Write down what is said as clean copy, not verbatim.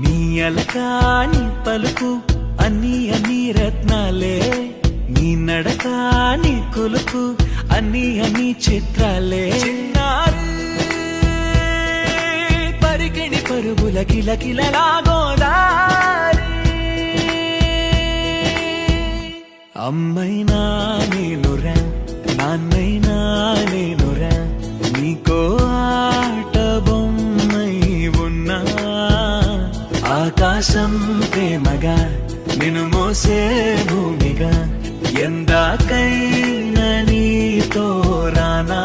నీ అలకాని పలుకు అన్ని అన్ని రత్నాలే, నీ నడకాని కొలుకు అన్ని అన్ని చిత్రాలే. చిన్నారి పరికిణి పరుగుల కిలకిలలాగోదారి, అమ్మైనా నేనురా నాన్నైనా నేనురా, నీకో ఆట బొమ్మై ఉన్నా. ఆకాశం ప్రేమగా నిన్ను మోసే భూమిగా, ఎందాకైనా నీతో రానా.